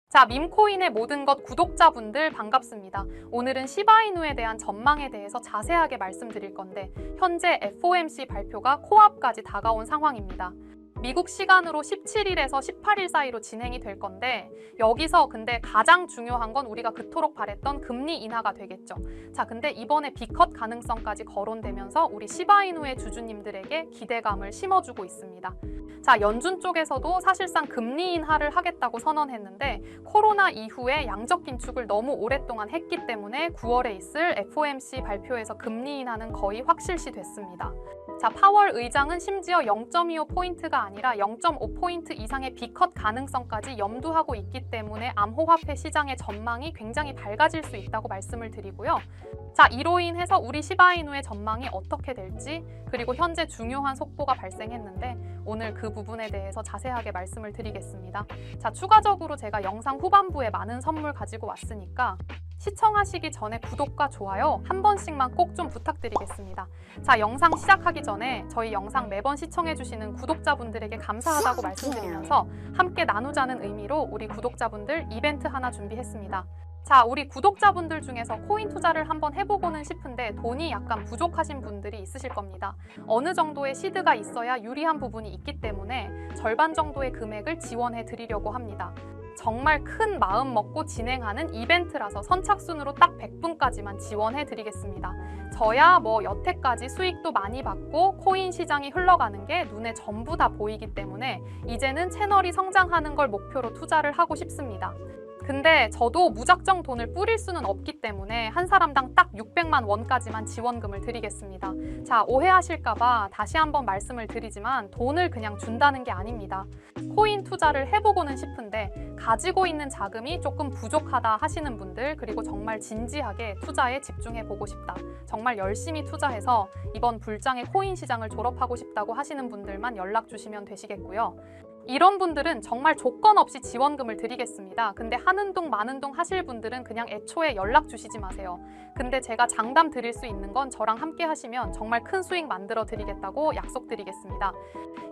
자, 밈코인의 모든 것 구독자분들 반갑습니다. 오늘은 시바이누에 대한 전망에 대해서 자세하게 말씀드릴 건데 현재 FOMC 발표가 코앞까지 다가온 상황입니다. 미국 시간으로 17일에서 18일 사이로 진행이 될 건데 여기서 근데 가장 중요한 건 우리가 그토록 바랬던 금리 인하가 되겠죠. 자, 근데 이번에 B컷 가능성까지 거론되면서 우리 시바이누의 주주님들에게 기대감을 심어주고 있습니다. 자, 연준 쪽에서도 사실상 금리 인하를 하겠다고 선언했는데 코로나 이후에 양적 긴축을 너무 오랫동안 했기 때문에 9월에 있을 FOMC 발표에서 금리 인하는 거의 확실시 됐습니다. 자, 파월 의장은 심지어 0.25포인트가 아니라 0.5포인트 이상의 B컷 가능성까지 염두하고 있기 때문에 암호화폐 시장의 전망이 굉장히 밝아질 수 있다고 말씀을 드리고요. 자, 이로 인해서 우리 시바이누의 전망이 어떻게 될지, 그리고 현재 중요한 속보가 발생했는데 오늘 그 부분에 대해서 자세하게 말씀을 드리겠습니다. 자, 추가적으로 제가 영상 후반부에 많은 선물 가지고 왔으니까 시청하시기 전에 구독과 좋아요 한 번씩만 꼭 좀 부탁드리겠습니다. 자, 영상 시작하기 전에 저희 영상 매번 시청해주시는 구독자분들에게 감사하다고 말씀드리면서 함께 나누자는 의미로 우리 구독자분들 이벤트 하나 준비했습니다. 자, 우리 구독자분들 중에서 코인 투자를 한번 해보고는 싶은데 돈이 약간 부족하신 분들이 있으실 겁니다. 어느 정도의 시드가 있어야 유리한 부분이 있기 때문에 절반 정도의 금액을 지원해 드리려고 합니다. 정말 큰 마음 먹고 진행하는 이벤트라서 선착순으로 딱 100분까지만 지원해 드리겠습니다. 저야 뭐 여태까지 수익도 많이 받고 코인 시장이 흘러가는 게 눈에 전부 다 보이기 때문에 이제는 채널이 성장하는 걸 목표로 투자를 하고 싶습니다. 근데 저도 무작정 돈을 뿌릴 수는 없기 때문에 한 사람당 딱 600만 원까지만 지원금을 드리겠습니다. 자, 오해하실까봐 다시 한번 말씀을 드리지만 돈을 그냥 준다는 게 아닙니다. 코인 투자를 해보고는 싶은데 가지고 있는 자금이 조금 부족하다 하시는 분들, 그리고 정말 진지하게 투자에 집중해보고 싶다, 정말 열심히 투자해서 이번 불장의 코인 시장을 졸업하고 싶다고 하시는 분들만 연락 주시면 되시겠고요. 이런 분들은 정말 조건 없이 지원금을 드리겠습니다. 근데 하는 둥 마는 둥 하실 분들은 그냥 애초에 연락 주시지 마세요. 근데 제가 장담 드릴 수 있는 건 저랑 함께 하시면 정말 큰 수익 만들어 드리겠다고 약속드리겠습니다.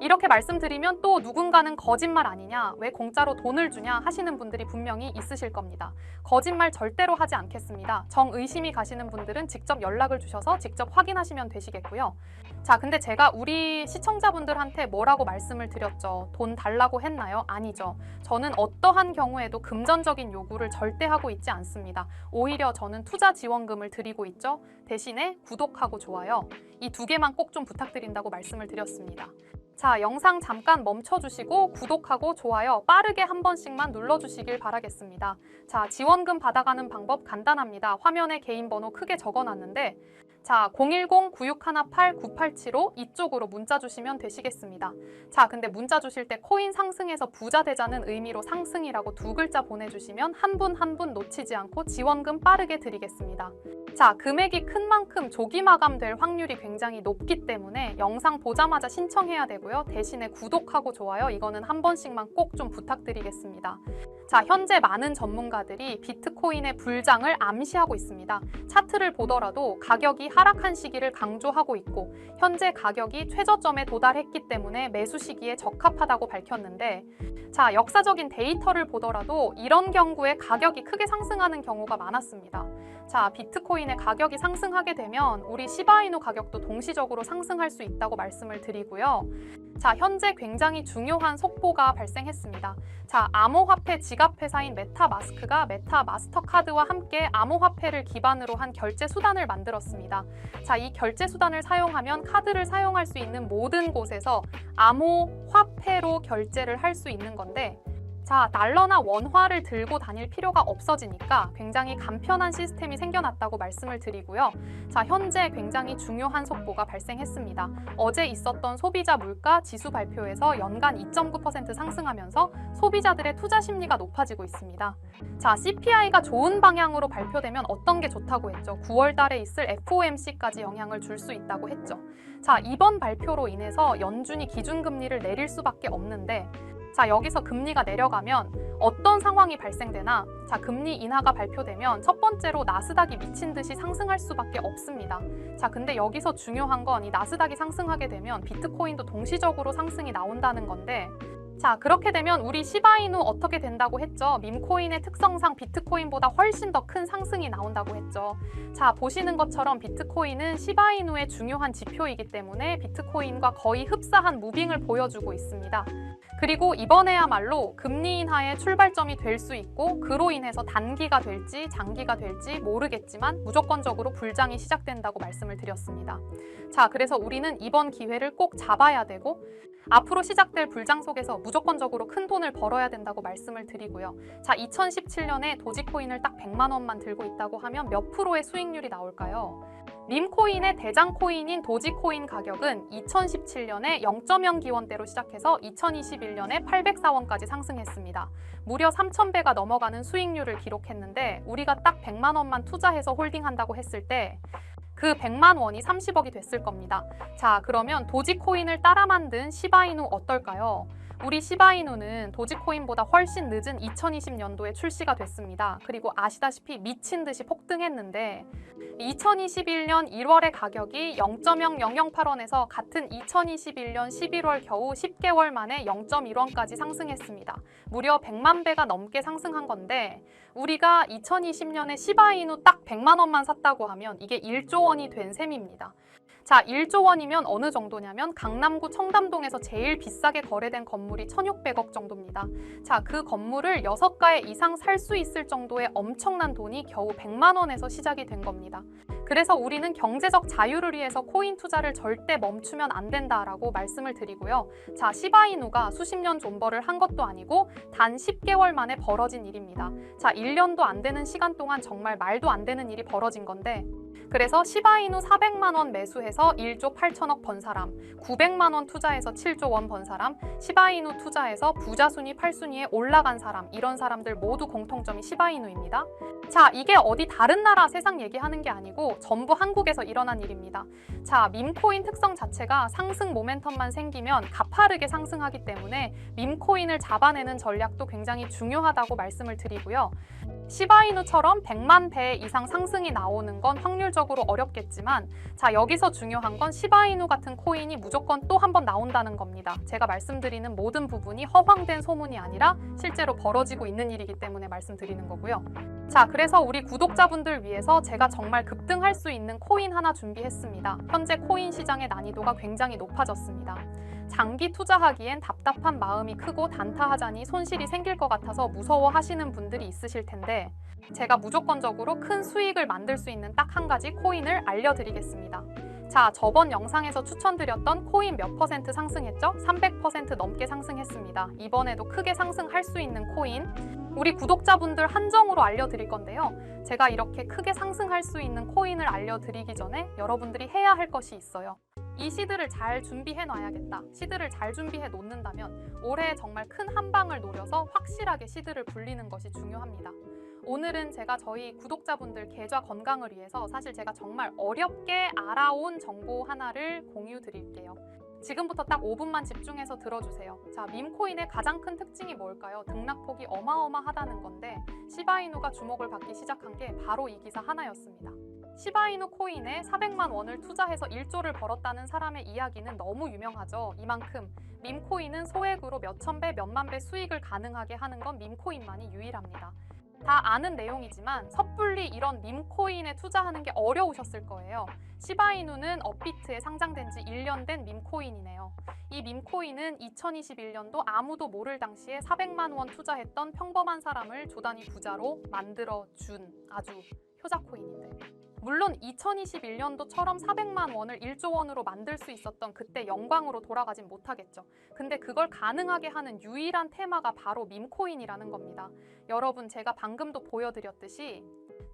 이렇게 말씀드리면 또 누군가는 거짓말 아니냐, 왜 공짜로 돈을 주냐 하시는 분들이 분명히 있으실 겁니다. 거짓말 절대로 하지 않겠습니다. 정의심이 가시는 분들은 직접 연락을 주셔서 직접 확인하시면 되시겠고요. 자, 근데 제가 우리 시청자분들한테 뭐라고 말씀을 드렸죠? 돈 달라고 했나요? 아니죠. 저는 어떠한 경우에도 금전적인 요구를 절대 하고 있지 않습니다. 오히려 저는 투자 지원금을 드리고 있죠. 대신에 구독하고 좋아요, 이 두 개만 꼭 좀 부탁드린다고 말씀을 드렸습니다. 자, 영상 잠깐 멈춰주시고 구독하고 좋아요 빠르게 한 번씩만 눌러주시길 바라겠습니다. 자, 지원금 받아가는 방법 간단합니다. 화면에 개인 번호 크게 적어놨는데 자, 010-9618-9875 이쪽으로 문자 주시면 되시겠습니다. 자, 근데 문자 주실 때 코인 상승해서 부자 되자는 의미로 상승이라고 두 글자 보내주시면 한 분 한 분 놓치지 않고 지원금 빠르게 드리겠습니다. 자, 금액이 큰 만큼 조기 마감될 확률이 굉장히 높기 때문에 영상 보자마자 신청해야 되고요. 대신에 구독하고 좋아요 이거는 한 번씩만 꼭 좀 부탁드리겠습니다. 자, 현재 많은 전문가들이 비트코인의 불장을 암시하고 있습니다. 차트를 보더라도 가격이 하락한 시기를 강조하고 있고 현재 가격이 최저점에 도달했기 때문에 매수 시기에 적합하다고 밝혔는데 자, 역사적인 데이터를 보더라도 이런 경우에 가격이 크게 상승하는 경우가 많았습니다. 자, 비트코인의 가격이 상승하게 되면 우리 시바이누 가격도 동시적으로 상승할 수 있다고 말씀을 드리고요. 자, 현재 굉장히 중요한 속보가 발생했습니다. 자, 암호화폐 지갑회사인 메타마스크가 메타마스터카드와 함께 암호화폐를 기반으로 한 결제 수단을 만들었습니다. 자, 이 결제 수단을 사용하면 카드를 사용할 수 있는 모든 곳에서 암호화폐로 결제를 할 수 있는 건데 자, 달러나 원화를 들고 다닐 필요가 없어지니까 굉장히 간편한 시스템이 생겨났다고 말씀을 드리고요. 자, 현재 굉장히 중요한 속보가 발생했습니다. 어제 있었던 소비자 물가 지수 발표에서 연간 2.9% 상승하면서 소비자들의 투자 심리가 높아지고 있습니다. 자, CPI가 좋은 방향으로 발표되면 어떤 게 좋다고 했죠? 9월 달에 있을 FOMC까지 영향을 줄 수 있다고 했죠. 자, 이번 발표로 인해서 연준이 기준금리를 내릴 수밖에 없는데 자, 여기서 금리가 내려가면 어떤 상황이 발생되나? 자, 금리 인하가 발표되면 첫 번째로 나스닥이 미친 듯이 상승할 수밖에 없습니다. 자, 근데 여기서 중요한 건 이 나스닥이 상승하게 되면 비트코인도 동시적으로 상승이 나온다는 건데 자, 그렇게 되면 우리 시바이누 어떻게 된다고 했죠? 밈코인의 특성상 비트코인보다 훨씬 더 큰 상승이 나온다고 했죠. 자, 보시는 것처럼 비트코인은 시바이누의 중요한 지표이기 때문에 비트코인과 거의 흡사한 무빙을 보여주고 있습니다. 그리고 이번에야말로 금리 인하의 출발점이 될 수 있고 그로 인해서 단기가 될지 장기가 될지 모르겠지만 무조건적으로 불장이 시작된다고 말씀을 드렸습니다. 자, 그래서 우리는 이번 기회를 꼭 잡아야 되고 앞으로 시작될 불장 속에서 무조건적으로 큰 돈을 벌어야 된다고 말씀을 드리고요. 자, 2017년에 도지코인을 딱 100만 원만 들고 있다고 하면 몇 프로의 수익률이 나올까요? 밈코인의 대장 코인인 도지코인 가격은 2017년에 0.0 기원대로 시작해서 2021년에 804원까지 상승했습니다. 무려 3,000배가 넘어가는 수익률을 기록했는데 우리가 딱 100만 원만 투자해서 홀딩한다고 했을 때 그 100만 원이 30억이 됐을 겁니다. 자, 그러면 도지코인을 따라 만든 시바이누 어떨까요? 우리 시바이누는 도지코인보다 훨씬 늦은 2020년도에 출시가 됐습니다. 그리고 아시다시피 미친 듯이 폭등했는데 2021년 1월의 가격이 0.0008원에서 같은 2021년 11월 겨우 10개월 만에 0.1원까지 상승했습니다. 무려 100만 배가 넘게 상승한 건데 우리가 2020년에 시바이누 딱 100만 원만 샀다고 하면 이게 1조 원이 된 셈입니다. 자, 1조 원이면 어느 정도냐면 강남구 청담동에서 제일 비싸게 거래된 건물이 1,600억 정도입니다. 자, 그 건물을 6가에 이상 살 수 있을 정도의 엄청난 돈이 겨우 100만 원에서 시작이 된 겁니다. 그래서 우리는 경제적 자유를 위해서 코인 투자를 절대 멈추면 안 된다라고 말씀을 드리고요. 자, 시바이누가 수십 년 존버를 한 것도 아니고 단 10개월 만에 벌어진 일입니다. 자, 1년도 안 되는 시간 동안 정말 말도 안 되는 일이 벌어진 건데 그래서 시바이누 400만 원 매수해서 1조 8천억 번 사람, 900만 원 투자해서 7조 원 번 사람, 시바이누 투자해서 부자 순위 8순위에 올라간 사람, 이런 사람들 모두 공통점이 시바이누입니다. 자, 이게 어디 다른 나라 세상 얘기하는 게 아니고 전부 한국에서 일어난 일입니다. 자, 밈코인 특성 자체가 상승 모멘텀만 생기면 가파르게 상승하기 때문에 밈코인을 잡아내는 전략도 굉장히 중요하다고 말씀을 드리고요. 시바이누처럼 100만 배 이상 상승이 나오는 건 확률적으로 어렵겠지만 자, 여기서 중요한 건 시바이누 같은 코인이 무조건 또 한 번 나온다는 겁니다. 제가 말씀드리는 모든 부분이 허황된 소문이 아니라 실제로 벌어지고 있는 일이기 때문에 말씀드리는 거고요. 자, 그래서 우리 구독자분들 위해서 제가 정말 급등할 수 있는 코인 하나 준비했습니다. 현재 코인 시장의 난이도가 굉장히 높아졌습니다. 장기 투자하기엔 답답한 마음이 크고 단타하자니 손실이 생길 것 같아서 무서워하시는 분들이 있으실 텐데 제가 무조건적으로 큰 수익을 만들 수 있는 딱 한 가지 코인을 알려드리겠습니다. 자, 저번 영상에서 추천드렸던 코인 몇 퍼센트 상승했죠? 300% 넘게 상승했습니다. 이번에도 크게 상승할 수 있는 코인 우리 구독자분들 한정으로 알려드릴 건데요. 제가 이렇게 크게 상승할 수 있는 코인을 알려드리기 전에 여러분들이 해야 할 것이 있어요. 이 시드를 잘 준비해 놔야겠다. 시드를 잘 정비해 놓는다면 올해 정말 큰 한 방을 노려서 확실하게 시드를 굴리는 것이 중요합니다. 오늘은 제가 저희 구독자분들 계좌 건강을 위해서 사실 제가 정말 어렵게 알아온 정보 하나를 공유 드릴게요. 지금부터 딱 5분만 집중해서 들어주세요. 자, 밈코인의 가장 큰 특징이 뭘까요? 등락폭이 어마어마하다는 건데 시바이누가 주목을 받기 시작한 게 바로 이 기사 하나였습니다. 시바이누 코인에 400만 원을 투자해서 1조를 벌었다는 사람의 이야기는 너무 유명하죠. 이만큼 밈코인은 소액으로 몇천 배, 몇만 배 수익을 가능하게 하는 건 밈코인만이 유일합니다. 다 아는 내용이지만 섣불리 이런 밈코인에 투자하는 게 어려우셨을 거예요. 시바이누는 업비트에 상장된 지 1년 된 밈코인이네요. 이 밈코인은 2021년도 아무도 모를 당시에 400만 원 투자했던 평범한 사람을 조단위 부자로 만들어준 아주 효자 코인인데 물론 2021년도처럼 400만 원을 1조 원으로 만들 수 있었던 그때 영광으로 돌아가진 못하겠죠. 근데 그걸 가능하게 하는 유일한 테마가 바로 밈코인이라는 겁니다. 여러분, 제가 방금도 보여드렸듯이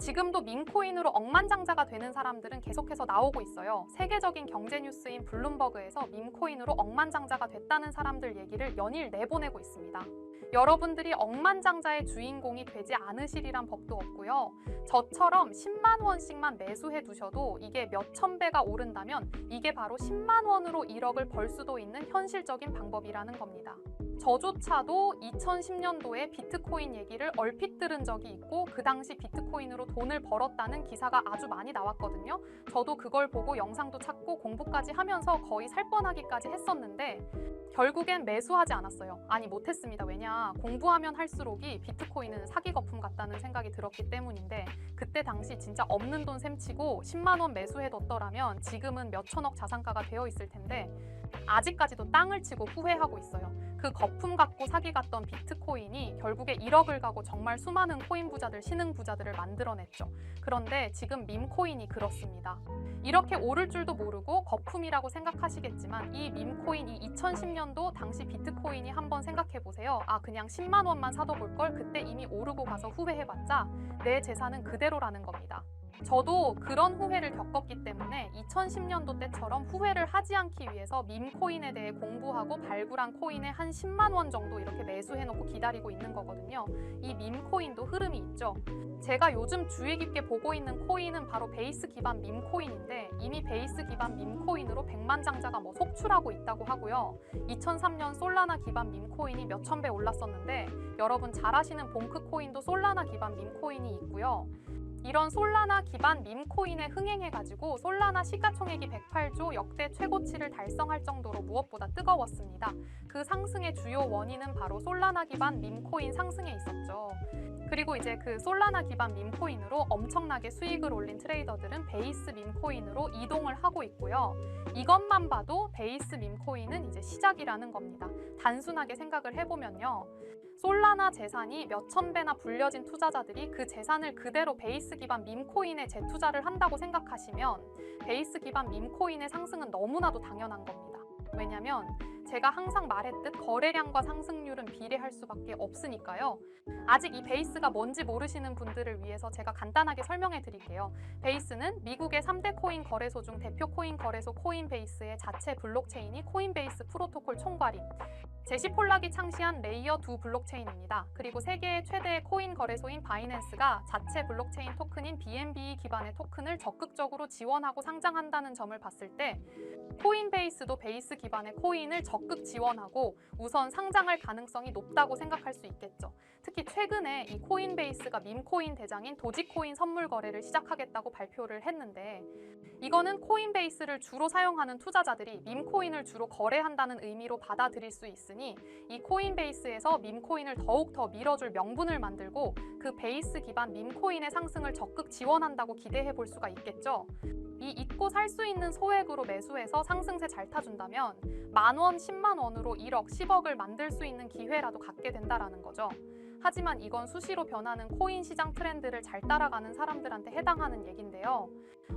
지금도 밈코인으로 억만장자가 되는 사람들은 계속해서 나오고 있어요. 세계적인 경제 뉴스인 블룸버그에서 밈코인으로 억만장자가 됐다는 사람들 얘기를 연일 내보내고 있습니다. 여러분들이 억만장자의 주인공이 되지 않으시리란 법도 없고요. 저처럼 10만 원씩만 매수해 두셔도 이게 몇천 배가 오른다면 이게 바로 10만 원으로 1억을 벌 수도 있는 현실적인 방법이라는 겁니다. 저조차도 2010년도에 비트코인 얘기를 얼핏 들은 적이 있고 그 당시 비트코인으로 돈을 벌었다는 기사가 아주 많이 나왔거든요. 저도 그걸 보고 영상도 찾고 공부까지 하면서 거의 살 뻔하기까지 했었는데 결국엔 매수하지 않았어요. 아니 못했습니다. 왜냐, 공부하면 할수록이 비트코인은 사기 거품 같다는 생각이 들었기 때문인데 그때 당시 진짜 없는 돈 셈치고 10만 원 매수해뒀더라면 지금은 몇 천억 자산가가 되어 있을 텐데 아직까지도 땅을 치고 후회하고 있어요. 그 거품 갖고 사기 갔던 비트코인이 결국에 1억을 가고 정말 수많은 코인 부자들, 신흥 부자들을 만들어냈죠. 그런데 지금 밈코인이 그렇습니다. 이렇게 오를 줄도 모르고 거품이라고 생각하시겠지만 이 밈코인이 2010년도 당시 비트코인이 한번 생각해보세요. 아, 그냥 10만 원만 사둬볼 걸, 그때 이미 오르고 가서 후회해봤자 내 재산은 그대로라는 겁니다. 저도 그런 후회를 겪었기 때문에 2010년도 때처럼 후회를 하지 않기 위해서 밈코인에 대해 공부하고 발굴한 코인에 한 10만 원 정도 이렇게 매수해놓고 기다리고 있는 거거든요. 이 밈코인도 흐름이 있죠. 제가 요즘 주의 깊게 보고 있는 코인은 바로 베이스 기반 밈코인인데 이미 베이스 기반 밈코인으로 100만 장자가 속출하고 있다고 하고요. 2003년 솔라나 기반 밈코인이 몇천 배 올랐었는데 여러분 잘 아시는 봉크 코인도 솔라나 기반 밈코인이 있고요. 이런 솔라나 기반 밈코인에 흥행해가지고 솔라나 시가총액이 108조 역대 최고치를 달성할 정도로 무엇보다 뜨거웠습니다. 그 상승의 주요 원인은 바로 솔라나 기반 밈코인 상승에 있었죠. 그리고 이제 그 솔라나 기반 밈코인으로 엄청나게 수익을 올린 트레이더들은 베이스 밈코인으로 이동을 하고 있고요. 이것만 봐도 베이스 밈코인은 이제 시작이라는 겁니다. 단순하게 생각을 해보면요. 솔라나 재산이 몇천 배나 불려진 투자자들이 그 재산을 그대로 베이스 기반 밈코인에 재투자를 한다고 생각하시면 베이스 기반 밈코인의 상승은 너무나도 당연한 겁니다. 왜냐면 제가 항상 말했듯 거래량과 상승률은 비례할 수밖에 없으니까요. 아직 이 베이스가 뭔지 모르시는 분들을 위해서 제가 간단하게 설명해 드릴게요. 베이스는 미국의 3대 코인 거래소 중 대표 코인 거래소 코인베이스의 자체 블록체인이 코인베이스 프로토콜 총괄인 제시 폴락이 창시한 레이어 2 블록체인입니다. 그리고 세계의 최대 코인 거래소인 바이낸스가 자체 블록체인 토큰인 BNB 기반의 토큰을 적극적으로 지원하고 상장한다는 점을 봤을 때 코인베이스도 베이스 기반의 코인을 적극 지원하고 우선 상장할 가능성이 높다고 생각할 수 있겠죠. 특히 최근에 이 코인베이스가 밈코인 대장인 도지코인 선물 거래를 시작하겠다고 발표를 했는데 이거는 코인베이스를 주로 사용하는 투자자들이 밈코인을 주로 거래한다는 의미로 받아들일 수 있으니 이 코인베이스에서 밈코인을 더욱더 밀어줄 명분을 만들고 그 베이스 기반 밈코인의 상승을 적극 지원한다고 기대해 볼 수가 있겠죠. 이 잊고 살 수 있는 소액으로 매수해서 상승세 잘 타준다면 10,000원, 10만 원으로 1억, 10억을 만들 수 있는 기회라도 갖게 된다라는 거죠. 하지만 이건 수시로 변하는 코인 시장 트렌드를 잘 따라가는 사람들한테 해당하는 얘긴데요.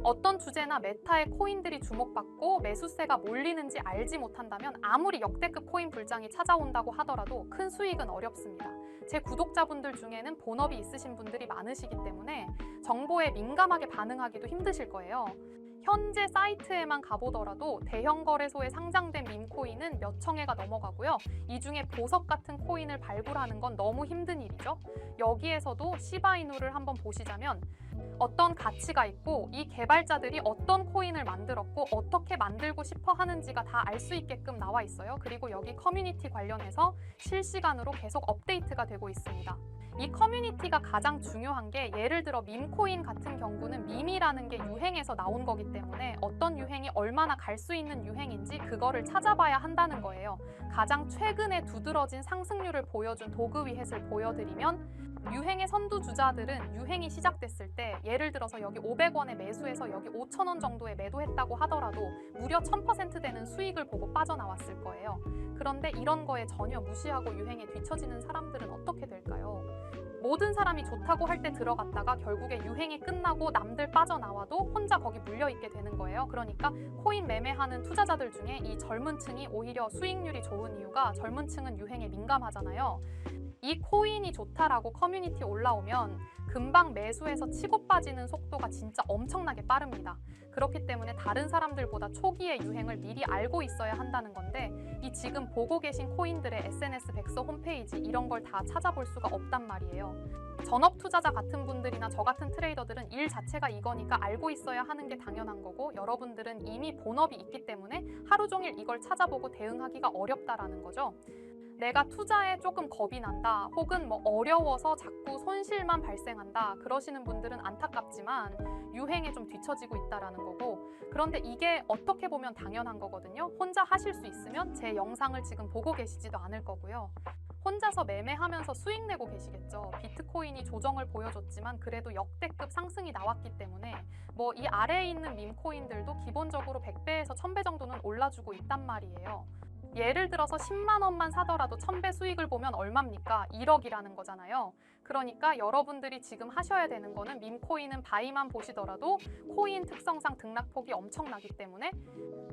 어떤 주제나 메타의 코인들이 주목받고 매수세가 몰리는지 알지 못한다면 아무리 역대급 코인 불장이 찾아온다고 하더라도 큰 수익은 어렵습니다. 제 구독자분들 중에는 본업이 있으신 분들이 많으시기 때문에 정보에 민감하게 반응하기도 힘드실 거예요. 현재 사이트에만 가보더라도 대형 거래소에 상장된 밈코인은 몇 청회가 넘어가고요. 이 중에 보석 같은 코인을 발굴하는 건 너무 힘든 일이죠. 여기에서도 시바이누를 한번 보시자면 어떤 가치가 있고 이 개발자들이 어떤 코인을 만들었고 어떻게 만들고 싶어 하는지가 다 알 수 있게끔 나와 있어요. 그리고 여기 커뮤니티 관련해서 실시간으로 계속 업데이트가 되고 있습니다. 이 커뮤니티가 가장 중요한 게 예를 들어 밈코인 같은 경우는 밈이라는 게 유행에서 나온 거기 때문에 어떤 유행이 얼마나 갈 수 있는 유행인지 그거를 찾아봐야 한다는 거예요. 가장 최근에 두드러진 상승률을 보여준 도그위햇을 보여드리면 유행의 선두주자들은 유행이 시작됐을 때 예를 들어서 여기 500원에 매수해서 여기 5,000원 정도에 매도했다고 하더라도 무려 1000% 되는 수익을 보고 빠져나왔을 거예요. 그런데 이런 거에 전혀 무시하고 유행에 뒤처지는 사람들은 어떻게 될까요? 모든 사람이 좋다고 할 때 들어갔다가 결국에 유행이 끝나고 남들 빠져나와도 혼자 거기 물려있게 되는 거예요. 그러니까 코인 매매하는 투자자들 중에 이 젊은 층이 오히려 수익률이 좋은 이유가 젊은 층은 유행에 민감하잖아요. 이 코인이 좋다라고 커뮤니티 올라오면 금방 매수해서 치고 빠지는 속도가 진짜 엄청나게 빠릅니다. 그렇기 때문에 다른 사람들보다 초기의 유행을 미리 알고 있어야 한다는 건데 이 지금 보고 계신 코인들의 SNS 백서 홈페이지 이런 걸 다 찾아볼 수가 없단 말이에요. 전업 투자자 같은 분들이나 저 같은 트레이더들은 일 자체가 이거니까 알고 있어야 하는 게 당연한 거고 여러분들은 이미 본업이 있기 때문에 하루 종일 이걸 찾아보고 대응하기가 어렵다라는 거죠. 내가 투자에 조금 겁이 난다, 혹은 뭐 어려워서 자꾸 손실만 발생한다, 그러시는 분들은 안타깝지만 유행에 좀 뒤처지고 있다라는 거고, 그런데 이게 어떻게 보면 당연한 거거든요. 혼자 하실 수 있으면 제 영상을 지금 보고 계시지도 않을 거고요. 혼자서 매매하면서 수익 내고 계시겠죠. 비트코인이 조정을 보여줬지만 그래도 역대급 상승이 나왔기 때문에 뭐 이 아래에 있는 밈코인들도 기본적으로 100배에서 1000배 정도는 올라주고 있단 말이에요. 예를 들어서 10만 원만 사더라도 1000배 수익을 보면 얼마입니까? 1억이라는 거잖아요. 그러니까 여러분들이 지금 하셔야 되는 거는 밈코인은 바이만 보시더라도 코인 특성상 등락폭이 엄청나기 때문에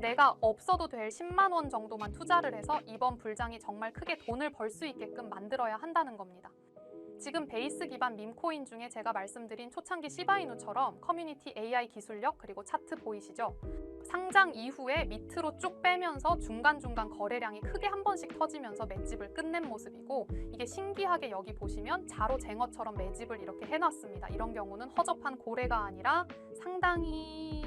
내가 없어도 될 10만 원 정도만 투자를 해서 이번 불장이 정말 크게 돈을 벌 수 있게끔 만들어야 한다는 겁니다. 지금 베이스 기반 밈코인 중에 제가 말씀드린 초창기 시바이누처럼 커뮤니티 AI 기술력 그리고 차트 보이시죠? 상장 이후에 밑으로 쭉 빼면서 중간중간 거래량이 크게 한 번씩 터지면서 매집을 끝낸 모습이고, 이게 신기하게 여기 보시면 자로쟁어처럼 매집을 이렇게 해놨습니다. 이런 경우는 허접한 고래가 아니라 상당히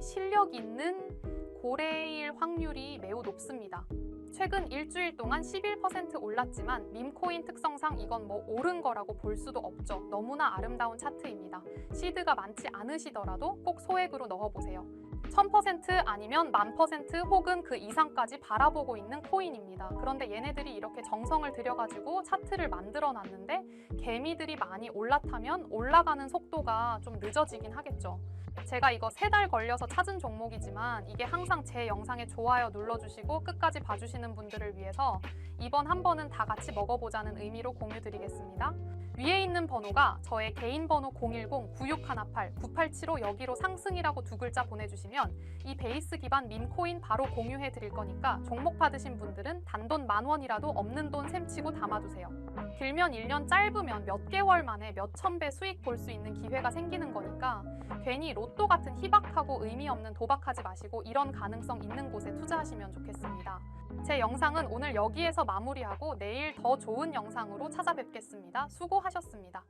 실력 있는 고래일 확률이 매우 높습니다. 최근 일주일 동안 11% 올랐지만 밈코인 특성상 이건 뭐 오른 거라고 볼 수도 없죠. 너무나 아름다운 차트입니다. 시드가 많지 않으시더라도 꼭 소액으로 넣어보세요. 1000% 아니면 10,000% 혹은 그 이상까지 바라보고 있는 코인입니다. 그런데 얘네들이 이렇게 정성을 들여가지고 차트를 만들어 놨는데 개미들이 많이 올라타면 올라가는 속도가 좀 늦어지긴 하겠죠. 제가 이거 3달 걸려서 찾은 종목이지만 이게 항상 제 영상에 좋아요 눌러주시고 끝까지 봐주시는 분들을 위해서 이번 한 번은 다 같이 먹어보자는 의미로 공유드리겠습니다. 위에 있는 번호가 저의 개인 번호 010-9618-9875 여기로 상승이라고 2글자 보내주시면 이 베이스 기반 밈코인 바로 공유해 드릴 거니까 종목 받으신 분들은 단돈 10,000원이라도 없는 돈 셈치고 담아두세요. 길면 1년, 짧으면 몇 개월 만에 몇천 배 수익 볼 수 있는 기회가 생기는 거니까 괜히 로또 같은 희박하고 의미 없는 도박하지 마시고 이런 가능성 있는 곳에 투자하시면 좋겠습니다. 제 영상은 오늘 여기에서 마무리하고 내일 더 좋은 영상으로 찾아뵙겠습니다. 수고하셨습니다.